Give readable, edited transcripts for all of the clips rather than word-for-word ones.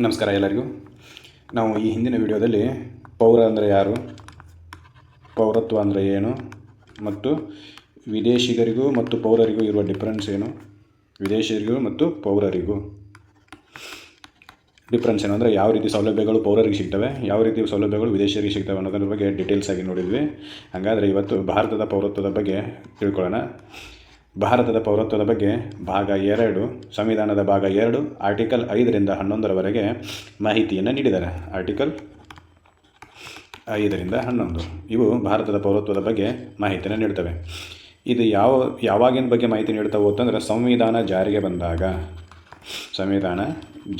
ನಮಸ್ಕಾರ ಎಲ್ಲರಿಗೂ. ನಾವು ಈ ಹಿಂದಿನ ವಿಡಿಯೋದಲ್ಲಿ ಪೌರ ಅಂದರೆ ಯಾರು, ಪೌರತ್ವ ಅಂದರೆ ಏನು, ಮತ್ತು ವಿದೇಶಿಗರಿಗೂ ಮತ್ತು ಪೌರರಿಗೂ ಇರುವ ಡಿಫ್ರೆನ್ಸ್ ಏನು, ವಿದೇಶಿಗರಿಗೂ ಮತ್ತು ಪೌರರಿಗೂ ಡಿಫ್ರೆನ್ಸ್ ಏನು ಅಂದರೆ ಯಾವ ರೀತಿ ಸೌಲಭ್ಯಗಳು ಪೌರರಿಗೆ ಸಿಗ್ತವೆ, ಯಾವ ರೀತಿ ಸೌಲಭ್ಯಗಳು ವಿದೇಶಿಗರಿಗೆ ಸಿಗ್ತವೆ ಅನ್ನೋದ್ರ ಬಗ್ಗೆ ಡೀಟೇಲ್ಸ್ ಆಗಿ ನೋಡಿದ್ವಿ. ಹಾಗಾದರೆ ಇವತ್ತು ಭಾರತದ ಪೌರತ್ವದ ಬಗ್ಗೆ ತಿಳ್ಕೊಳ್ಳೋಣ. ಭಾರತದ ಪೌರತ್ವದ ಬಗ್ಗೆ ಭಾಗ 2, ಸಂವಿಧಾನದ ಭಾಗ 2, ಆರ್ಟಿಕಲ್ 5ರಿಂದ 11ರವರೆಗೆ ಮಾಹಿತಿಯನ್ನು ನೀಡಿದ್ದಾರೆ. ಆರ್ಟಿಕಲ್ 5ರಿಂದ 11 ಇವು ಭಾರತದ ಪೌರತ್ವದ ಬಗ್ಗೆ ಮಾಹಿತಿಯನ್ನು ನೀಡ್ತವೆ. ಇದು ಯಾವಾಗಿನ ಬಗ್ಗೆ ಮಾಹಿತಿ ನೀಡ್ತಾವೆ ಅಂತಂದರೆ ಸಂವಿಧಾನ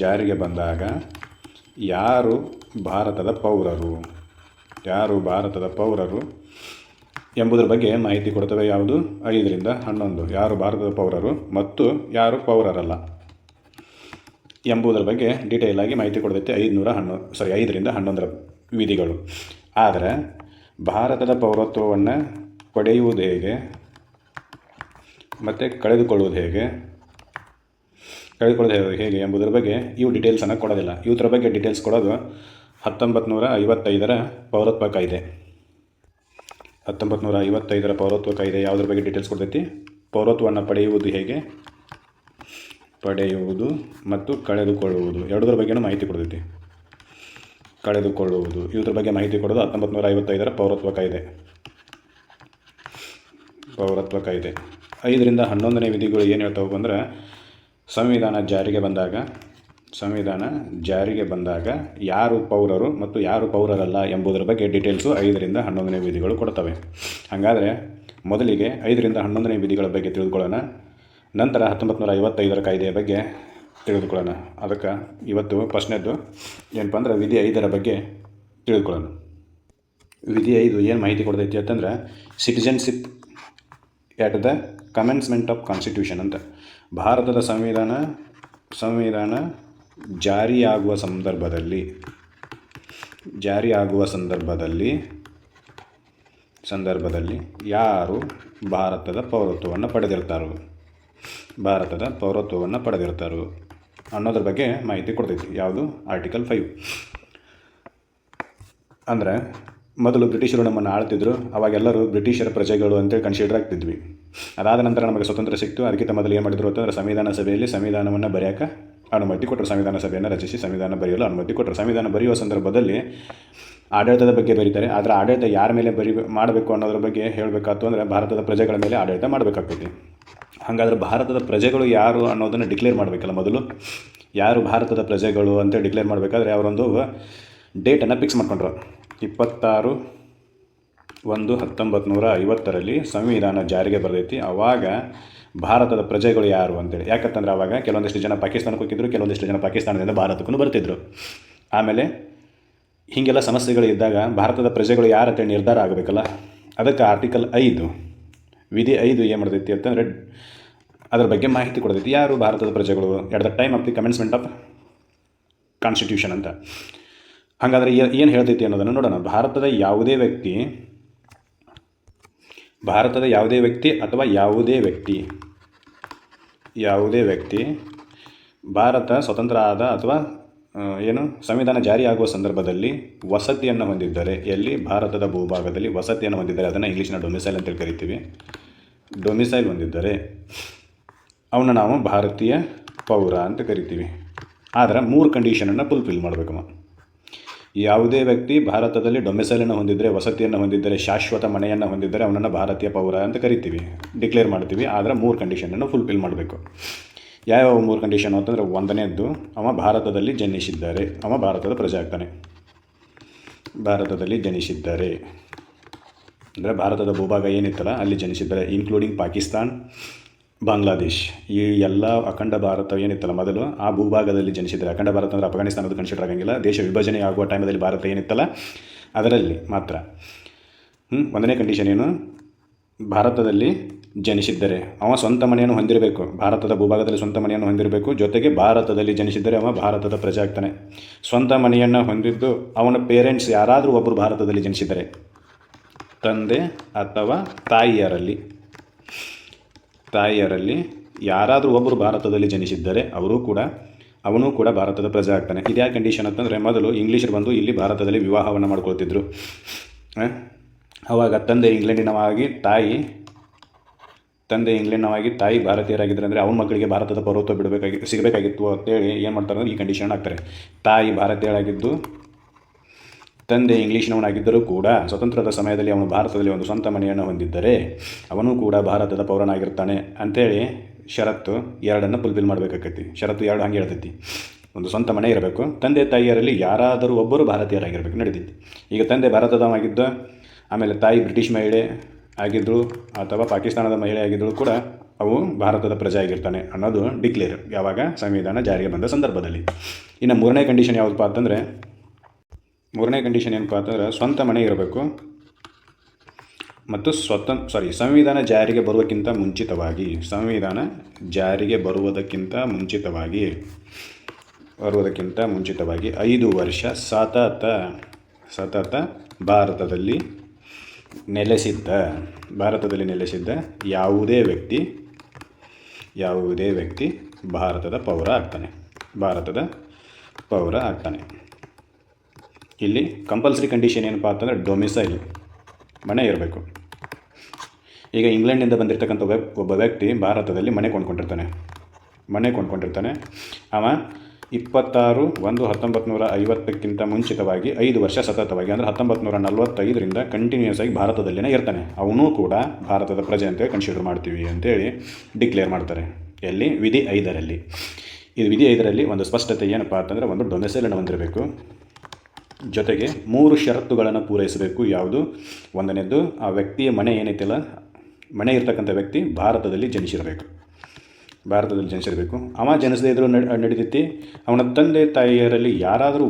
ಜಾರಿಗೆ ಬಂದಾಗ ಯಾರು ಭಾರತದ ಪೌರರು ಎಂಬುದರ ಬಗ್ಗೆ ಮಾಹಿತಿ ಕೊಡ್ತವೆ. ಯಾವುದು? 5ರಿಂದ 11 ಯಾರು ಭಾರತದ ಪೌರರು ಮತ್ತು ಯಾರು ಪೌರರಲ್ಲ ಎಂಬುದರ ಬಗ್ಗೆ ಡೀಟೇಲ್ ಆಗಿ ಮಾಹಿತಿ ಕೊಡ್ತೈತೆ 5ರಿಂದ 11ರ ವಿಧಿಗಳು. ಆದರೆ ಭಾರತದ ಪೌರತ್ವವನ್ನು ಪಡೆಯುವುದು ಹೇಗೆ ಮತ್ತು ಕಳೆದುಕೊಳ್ಳುವುದು ಹೇಗೆ ಎಂಬುದರ ಬಗ್ಗೆ ಇವು ಡೀಟೇಲ್ಸನ್ನು ಕೊಡೋದಿಲ್ಲ. ಇವರ ಬಗ್ಗೆ ಡೀಟೇಲ್ಸ್ ಕೊಡೋದು 1955ರ ಪೌರತ್ವ ಕಾಯ್ದೆ. 1955ರ ಪೌರತ್ವ ಕಾಯ್ದೆ ಯಾವುದ್ರ ಬಗ್ಗೆ ಡೀಟೇಲ್ಸ್ ಕೊಡ್ತೈತಿ? ಪೌರತ್ವವನ್ನು ಪಡೆಯುವುದು ಮತ್ತು ಕಳೆದುಕೊಳ್ಳುವುದು ಎರಡರ ಬಗ್ಗೆನೂ ಮಾಹಿತಿ ಕೊಡ್ತೈತಿ. ಕಳೆದುಕೊಳ್ಳುವುದು ಇದ್ರ ಬಗ್ಗೆ ಮಾಹಿತಿ ಕೊಡೋದು 1955ರ ಪೌರತ್ವ ಕಾಯ್ದೆ. 5ರಿಂದ 11ನೇ ವಿಧಿಗಳು ಏನು ಹೇಳ್ತಾವೆ ಅಂದರೆ ಸಂವಿಧಾನ ಜಾರಿಗೆ ಬಂದಾಗ ಯಾರು ಪೌರರು ಮತ್ತು ಯಾರು ಪೌರರಲ್ಲ ಎಂಬುದರ ಬಗ್ಗೆ ಡೀಟೇಲ್ಸು 5ರಿಂದ 11ನೇ ವಿಧಿಗಳು ಕೊಡ್ತವೆ. ಹಾಗಾದರೆ ಮೊದಲಿಗೆ 5ರಿಂದ 11ನೇ ವಿಧಿಗಳ ಬಗ್ಗೆ ತಿಳಿದುಕೊಳ್ಳೋಣ. ನಂತರ 1955ರ ಕಾಯ್ದೆಯ ಬಗ್ಗೆ ತಿಳಿದುಕೊಳ್ಳೋಣ. ಅದಕ್ಕೆ ಇವತ್ತು ಫಸ್ಟ್ನೇದ್ದು ಏನಪ್ಪ ಅಂದ್ರೆ ವಿಧಿ 5ರ ಬಗ್ಗೆ ತಿಳಿದುಕೊಳ್ಳೋಣ. ವಿಧಿ 5 ಏನು ಮಾಹಿತಿ ಕೊಡ್ತೈತಿ ಅಂತಂದ್ರೆ citizenship at the commencement of constitution ಅಂತ. ಭಾರತದ ಸಂವಿಧಾನ ಜಾರಿಯಾಗುವ ಸಂದರ್ಭದಲ್ಲಿ ಯಾರು ಭಾರತದ ಪೌರತ್ವವನ್ನು ಪಡೆದಿರ್ತಾರೋ ಅನ್ನೋದ್ರ ಬಗ್ಗೆ ಮಾಹಿತಿ ಕೊಡ್ತೈತಿ. ಯಾವುದು? ಆರ್ಟಿಕಲ್ 5. ಅಂದರೆ ಮೊದಲು ಬ್ರಿಟಿಷರು ನಮ್ಮನ್ನು ಆಳ್ತಿದ್ರು. ಅವಾಗೆಲ್ಲರೂ ಬ್ರಿಟಿಷರ ಪ್ರಜೆಗಳು ಅಂತೇಳಿ ಕನ್ಸಿಡರ್ ಆಗ್ತಿದ್ವಿ. ಅದಾದ ನಂತರ ನಮಗೆ ಸ್ವತಂತ್ರ ಸಿಕ್ತು. ಅದಕ್ಕಿಂತ ಮೊದಲು ಏನು ಮಾಡಿದ್ರು ಅಂತಂದರೆ ಸಂವಿಧಾನ ಸಭೆಯಲ್ಲಿ ಸಂವಿಧಾನವನ್ನು ಬರೆಯೋಕೆ ಅನುಮತಿ ಕೊಟ್ಟರು. ಸಂವಿಧಾನ ಸಭೆಯನ್ನು ರಚಿಸಿ ಸಂವಿಧಾನ ಬರೆಯಲು ಅನುಮತಿ ಕೊಟ್ಟರು. ಸಂವಿಧಾನ ಬರೆಯುವ ಸಂದರ್ಭದಲ್ಲಿ ಆಡಳಿತದ ಬಗ್ಗೆ ಬರೀತಾರೆ. ಆದರೆ ಆಡಳಿತ ಯಾರ ಮೇಲೆ ಮಾಡಬೇಕು ಅನ್ನೋದ್ರ ಬಗ್ಗೆ ಹೇಳಬೇಕಾಯ್ತು ಅಂದರೆ ಭಾರತದ ಪ್ರಜೆಗಳ ಮೇಲೆ ಆಡಳಿತ ಮಾಡಬೇಕಾಗ್ತೈತಿ. ಹಾಗಾದ್ರೆ ಭಾರತದ ಪ್ರಜೆಗಳು ಯಾರು ಅನ್ನೋದನ್ನು ಡಿಕ್ಲೇರ್ ಮಾಡಬೇಕಲ್ಲ. ಮೊದಲು ಯಾರು ಭಾರತದ ಪ್ರಜೆಗಳು ಅಂತೇಳಿ ಡಿಕ್ಲೇರ್ ಮಾಡಬೇಕಾದ್ರೆ ಅವರೊಂದು ಡೇಟನ್ನು ಫಿಕ್ಸ್ ಮಾಡ್ಕೊಂಡ್ರು. 26/1/1950ರಲ್ಲಿ ಸಂವಿಧಾನ ಜಾರಿಗೆ ಬರ್ತೈತಿ. ಆವಾಗ ಭಾರತದ ಪ್ರಜೆಗಳು ಯಾರು ಅಂತೇಳಿ, ಯಾಕಂತಂದ್ರೆ ಆವಾಗ ಕೆಲವೊಂದಿಷ್ಟು ಜನ ಪಾಕಿಸ್ತಾನಕ್ಕೆ ಹೋಗಿದ್ರು, ಕೆಲವೊಂದಿಷ್ಟು ಜನ ಪಾಕಿಸ್ತಾನದಿಂದ ಭಾರತಕ್ಕೂ ಬರ್ತಿದ್ರು. ಆಮೇಲೆ ಹೀಗೆಲ್ಲ ಸಮಸ್ಯೆಗಳು ಇದ್ದಾಗ ಭಾರತದ ಪ್ರಜೆಗಳು ಯಾರು ಅಂತೇಳಿ ನಿರ್ಧಾರ ಆಗಬೇಕಲ್ಲ. ಅದಕ್ಕೆ ಆರ್ಟಿಕಲ್ 5 ವಿಧಿ 5 ಏನು ಮಾಡ್ತೈತಿ ಅಂತಂದರೆ ಅದ್ರ ಬಗ್ಗೆ ಮಾಹಿತಿ ಕೊಡ್ತೈತಿ. ಯಾರು ಭಾರತದ ಪ್ರಜೆಗಳು at the time of the commencement of constitution ಅಂತ. ಹಾಗಾದರೆ ಏನು ಹೇಳ್ತೈತಿ ಅನ್ನೋದನ್ನು ನೋಡೋಣ. ಭಾರತದ ಯಾವುದೇ ವ್ಯಕ್ತಿ ಅಥವಾ ಯಾವುದೇ ವ್ಯಕ್ತಿ ಭಾರತ ಸ್ವತಂತ್ರ ಆದ ಅಥವಾ ಸಂವಿಧಾನ ಜಾರಿಯಾಗುವ ಸಂದರ್ಭದಲ್ಲಿ ವಸತಿಯನ್ನು ಹೊಂದಿದ್ದರೆ, ಎಲ್ಲಿ? ಭಾರತದ ಭೂಭಾಗದಲ್ಲಿ ವಸತಿಯನ್ನು ಹೊಂದಿದ್ದಾರೆ. ಅದನ್ನು ಇಂಗ್ಲೀಷ್ನ ಡೊಮಿಸೈಲ್ ಅಂತೇಳಿ ಕರಿತೀವಿ. ಡೊಮಿಸೈಲ್ ಹೊಂದಿದ್ದರೆ ಅವನ್ನ ನಾವು ಭಾರತೀಯ ಪೌರ ಅಂತ ಕರಿತೀವಿ. ಆದರೆ 3 ಕಂಡೀಷನನ್ನು ಫುಲ್ಫಿಲ್ ಮಾಡಬೇಕಮ್ಮ. ಯಾವುದೇ ವ್ಯಕ್ತಿ ಭಾರತದಲ್ಲಿ ಡೊಮಿಸೈಲನ್ನು ಹೊಂದಿದ್ದರೆ, ವಸತಿಯನ್ನು ಹೊಂದಿದ್ದರೆ, ಶಾಶ್ವತ ಮನೆಯನ್ನು ಹೊಂದಿದ್ದರೆ ಅವನನ್ನು ಭಾರತೀಯ ಪೌರ ಅಂತ ಕರಿತೀವಿ, ಡಿಕ್ಲೇರ್ ಮಾಡ್ತೀವಿ. ಆದರೆ 3 ಕಂಡೀಷನನ್ನು ಫುಲ್ಫಿಲ್ ಮಾಡಬೇಕು. ಯಾವ 3 ಕಂಡೀಷನ್ ಅಂತಂದರೆ, 1ನೇದ್ದು ಅವ ಭಾರತದಲ್ಲಿ ಜನಿಸಿದ್ದಾರೆ, ಅವ ಭಾರತದ ಪ್ರಜೆ ಆಗ್ತಾನೆ. ಭಾರತದಲ್ಲಿ ಜನಿಸಿದ್ದಾರೆ ಅಂದರೆ ಭಾರತದ ಭೂಭಾಗ ಏನಿತ್ತಲ್ಲ ಅಲ್ಲಿ ಜನಿಸಿದ್ದಾರೆ, ಇನ್ಕ್ಲೂಡಿಂಗ್ ಪಾಕಿಸ್ತಾನ್, ಬಾಂಗ್ಲಾದೇಶ್, ಈ ಎಲ್ಲ ಅಖಂಡ ಭಾರತ ಏನಿತ್ತಲ್ಲ ಮೊದಲು ಆ ಭೂಭಾಗದಲ್ಲಿ ಜನಿಸಿದ್ದಾರೆ. ಅಖಂಡ ಭಾರತ ಅಂದರೆ ಅಫ್ಘಾನಿಸ್ತಾನದ ಕನ್ಸಿಡರ್ ಆಗಂಗಿಲ್ಲ. ದೇಶ ವಿಭಜನೆ ಆಗುವ ಟೈಮಲ್ಲಿ ಭಾರತ ಏನಿತ್ತಲ್ಲ ಅದರಲ್ಲಿ ಮಾತ್ರ. 1ನೇ ಕಂಡೀಷನ್ ಏನು? ಭಾರತದಲ್ಲಿ ಜನಿಸಿದ್ದರೆ ಅವ ಸ್ವಂತ ಮನೆಯನ್ನು ಹೊಂದಿರಬೇಕು, ಭಾರತದ ಭೂಭಾಗದಲ್ಲಿ ಸ್ವಂತ ಮನೆಯನ್ನು ಹೊಂದಿರಬೇಕು. ಜೊತೆಗೆ ಭಾರತದಲ್ಲಿ ಜನಿಸಿದ್ದರೆ ಅವ ಭಾರತದ ಪ್ರಜೆ ಆಗ್ತಾನೆ. ಸ್ವಂತ ಮನೆಯನ್ನು ಹೊಂದಿದ್ದು ಅವನ ಪೇರೆಂಟ್ಸ್ ಯಾರಾದರೂ ಒಬ್ಬರು ಭಾರತದಲ್ಲಿ ಜನಿಸಿದರೆ, ತಂದೆ ಅಥವಾ ತಾಯಿಯರಲ್ಲಿ ಯಾರಾದರೂ ಒಬ್ಬರು ಭಾರತದಲ್ಲಿ ಜನಿಸಿದ್ದರೆ ಅವರು ಕೂಡ ಅವನು ಕೂಡ ಭಾರತದ ಪ್ರಜೆ ಆಗ್ತಾನೆ. ಇದ್ಯಾ ಕಂಡೀಷನ್ ಅಂತಂದರೆ, ಮೊದಲು ಇಂಗ್ಲೀಷರು ಬಂದು ಇಲ್ಲಿ ಭಾರತದಲ್ಲಿ ವಿವಾಹವನ್ನು ಮಾಡ್ಕೊಳ್ತಿದ್ರು. ಆವಾಗ ತಂದೆ ಇಂಗ್ಲೆಂಡಿನವಾಗಿ ತಾಯಿ ಭಾರತೀಯರಾಗಿದ್ದರೆ ಅಂದರೆ ಅವನ ಮಕ್ಕಳಿಗೆ ಭಾರತದ ಪೌರತ್ವ ಸಿಗಬೇಕಾಗಿತ್ತು ಅಂತೇಳಿ ಏನು ಮಾಡ್ತಾರೆ ಅಂದರೆ ಈ ಕಂಡೀಷನ್ ಹಾಕ್ತಾರೆ. ತಾಯಿ ಭಾರತೀಯರಾಗಿದ್ದು ತಂದೆ ಇಂಗ್ಲೀಷ್ನವನಾಗಿದ್ದರೂ ಕೂಡ ಸ್ವತಂತ್ರದ ಸಮಯದಲ್ಲಿ ಅವನು ಭಾರತದಲ್ಲಿ ಒಂದು ಸ್ವಂತ ಮನೆಯನ್ನು ಹೊಂದಿದ್ದರೆ ಅವನು ಕೂಡ ಭಾರತದ ಪೌರನಾಗಿರ್ತಾನೆ ಅಂಥೇಳಿ ಷರತ್ತು 2 ಫುಲ್ಫಿಲ್ ಮಾಡಬೇಕಾಗೈತಿ. ಷರತ್ತು 2 ಹಂಗೆ ಹೇಳ್ತೈತಿ. ಒಂದು ಸ್ವಂತ ಮನೆ ಇರಬೇಕು, ತಂದೆ ತಾಯಿಯರಲ್ಲಿ ಯಾರಾದರೂ ಒಬ್ಬರು ಭಾರತೀಯರಾಗಿರಬೇಕು, ನಡೀತೈತಿ. ಈಗ ತಂದೆ ಭಾರತದವಾಗಿದ್ದ, ಆಮೇಲೆ ತಾಯಿ ಬ್ರಿಟಿಷ್ ಮಹಿಳೆ ಆಗಿದ್ದರು ಅಥವಾ ಪಾಕಿಸ್ತಾನದ ಮಹಿಳೆ ಆಗಿದ್ದರೂ ಕೂಡ ಅವು ಭಾರತದ ಪ್ರಜೆ ಆಗಿರ್ತಾನೆ ಅನ್ನೋದು ಡಿಕ್ಲೇರ್ ಯಾವಾಗ ಸಂವಿಧಾನ ಜಾರಿಗೆ ಬಂದ ಸಂದರ್ಭದಲ್ಲಿ. ಇನ್ನು ಮೂರನೇ ಕಂಡೀಷನ್ ಯಾವುದಪ್ಪ ಅಂತಂದರೆ, ಏನಪ್ಪ ಅಂತಂದ್ರೆ ಸ್ವಂತ ಮನೆ ಇರಬೇಕು ಮತ್ತು ಸಂವಿಧಾನ ಜಾರಿಗೆ ಬರುವುದಕ್ಕಿಂತ ಮುಂಚಿತವಾಗಿ 5 ವರ್ಷ ಸತತ ಭಾರತದಲ್ಲಿ ನೆಲೆಸಿದ್ದ ಯಾವುದೇ ವ್ಯಕ್ತಿ ಭಾರತದ ಪೌರ ಆಗ್ತಾನೆ. ಇಲ್ಲಿ ಕಂಪಲ್ಸರಿ ಕಂಡೀಷನ್ ಏನಪ್ಪ ಅಂತಂದರೆ ಡೊಮಿಸೈಲ್, ಮನೆ ಇರಬೇಕು. ಈಗ ಇಂಗ್ಲೆಂಡಿಂದ ಬಂದಿರತಕ್ಕಂಥ ಒಬ್ಬ ವ್ಯಕ್ತಿ ಭಾರತದಲ್ಲಿ ಮನೆ ಕೊಂಡ್ಕೊಂಡಿರ್ತಾನೆ. ಅವ 26/1/1950 ಮುಂಚಿತವಾಗಿ 5 ವರ್ಷ ಸತತವಾಗಿ ಅಂದರೆ 1945ರಿಂದ ಕಂಟಿನ್ಯೂಸ್ ಆಗಿ ಭಾರತದಲ್ಲೇ ಇರ್ತಾನೆ. ಅವನು ಕೂಡ ಭಾರತದ ಪ್ರಜೆ ಅಂತೇಳಿ ಕನ್ಸಿಡರ್ ಮಾಡ್ತೀವಿ ಅಂತೇಳಿ ಡಿಕ್ಲೇರ್ ಮಾಡ್ತಾರೆ. ಎಲ್ಲಿ? ವಿಧಿ 5ರಲ್ಲಿ. ಇದು ವಿಧಿ 5ರಲ್ಲಿ ಒಂದು ಸ್ಪಷ್ಟತೆ ಏನಪ್ಪ ಅಂತಂದರೆ, ಒಂದು ಡೊಮಿಸೈಲನ್ನು ಹೊಂದಿರಬೇಕು, ಜೊತೆಗೆ 3 ಷರತ್ತುಗಳನ್ನು ಪೂರೈಸಬೇಕು. ಯಾವುದು? ಒಂದನೇದ್ದು, ಆ ವ್ಯಕ್ತಿಯ ಮನೆ ಏನೈತಿಲ್ಲ, ಮನೆ ಇರ್ತಕ್ಕಂಥ ವ್ಯಕ್ತಿ ಭಾರತದಲ್ಲಿ ಜನಿಸಿರಬೇಕು. ಅವ ಜನಿಸದೇ ಇದ್ರೂ ನಡೀತೈತಿ. ಅವನ ತಂದೆ ತಾಯಿಯರಲ್ಲಿ ಯಾರಾದರೂ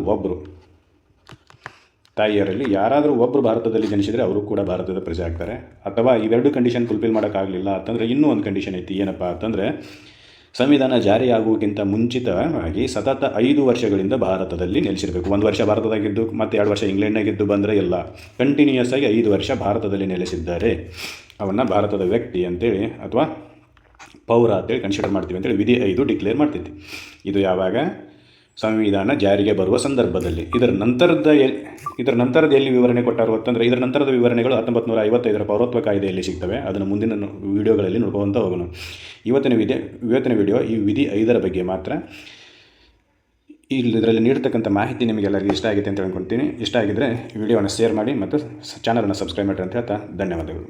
ಒಬ್ಬರು ಭಾರತದಲ್ಲಿ ಜನಿಸಿದರೆ ಅವರು ಕೂಡ ಭಾರತದ ಪ್ರಜೆ ಆಗ್ತಾರೆ. ಅಥವಾ ಇವೆರಡು ಕಂಡೀಷನ್ ಫುಲ್ಫಿಲ್ ಮಾಡೋಕ್ಕಾಗಲಿಲ್ಲ ಅಂತಂದರೆ ಇನ್ನೂ ಒಂದು ಕಂಡೀಷನ್ ಐತಿ. ಏನಪ್ಪ ಅಂತಂದರೆ, ಸಂವಿಧಾನ ಜಾರಿಯಾಗುವುದಕ್ಕಿಂತ ಮುಂಚಿತವಾಗಿ ಸತತ 5 ವರ್ಷಗಳಿಂದ ಭಾರತದಲ್ಲಿ ನೆಲೆಸಿರಬೇಕು. 1 ವರ್ಷ ಭಾರತದಾಗಿದ್ದು ಮತ್ತು 2 ವರ್ಷ ಇಂಗ್ಲೆಂಡ್ನಾಗಿದ್ದು ಬಂದರೆ ಇಲ್ಲ, ಕಂಟಿನ್ಯೂಯಸ್ ಆಗಿ 5 ವರ್ಷ ಭಾರತದಲ್ಲಿ ನೆಲೆಸಿದ್ದಾರೆ ಅವನ್ನ ಭಾರತದ ವ್ಯಕ್ತಿ ಅಂತೇಳಿ ಅಥವಾ ಪೌರ ಅಂತೇಳಿ ಕನ್ಸಿಡರ್ ಮಾಡ್ತೀವಿ ಅಂತೇಳಿ ವಿಧಿ 5 ಡಿಕ್ಲೇರ್ ಮಾಡ್ತೈತಿ. ಇದು ಯಾವಾಗ? ಸಂವಿಧಾನ ಜಾರಿಗೆ ಬರುವ ಸಂದರ್ಭದಲ್ಲಿ. ಇದರ ನಂತರದ ಎಲ್ಲಿ ವಿವರಣೆ ಕೊಟ್ಟಾರು ಅಂತಂದರೆ, ಇದರ ನಂತರದ ವಿವರಣೆಗಳು 1955ರ ಪೌರತ್ವ ಕಾಯ್ದೆಯಲ್ಲಿ ಸಿಗ್ತವೆ. ಅದನ್ನು ಮುಂದಿನ ವಿಡಿಯೋಗಳಲ್ಲಿ ನೋಡ್ಕೊಳ್ತಾ ಹೋಗೋಣ. ಇವತ್ತಿನ ವಿಡಿಯೋ ಈ ವಿಧಿ 5ರ ಬಗ್ಗೆ ಮಾತ್ರ. ಇದರಲ್ಲಿ ನೀಡ್ತಕ್ಕಂಥ ಮಾಹಿತಿ ನಿಮಗೆಲ್ಲರಿಗೂ ಇಷ್ಟ ಆಗಿದೆ ಅಂತ ಹೇಳ್ಕೊಳ್ತೀನಿ. ಇಷ್ಟ ಆಗಿದ್ದರೆ ವಿಡಿಯೋವನ್ನು ಶೇರ್ ಮಾಡಿ ಮತ್ತು ಚಾನಲನ್ನು ಸಬ್ಸ್ಕ್ರೈಬ್ ಮಾಡಿ ಅಂತ ಹೇಳ್ತಾ ಧನ್ಯವಾದಗಳು.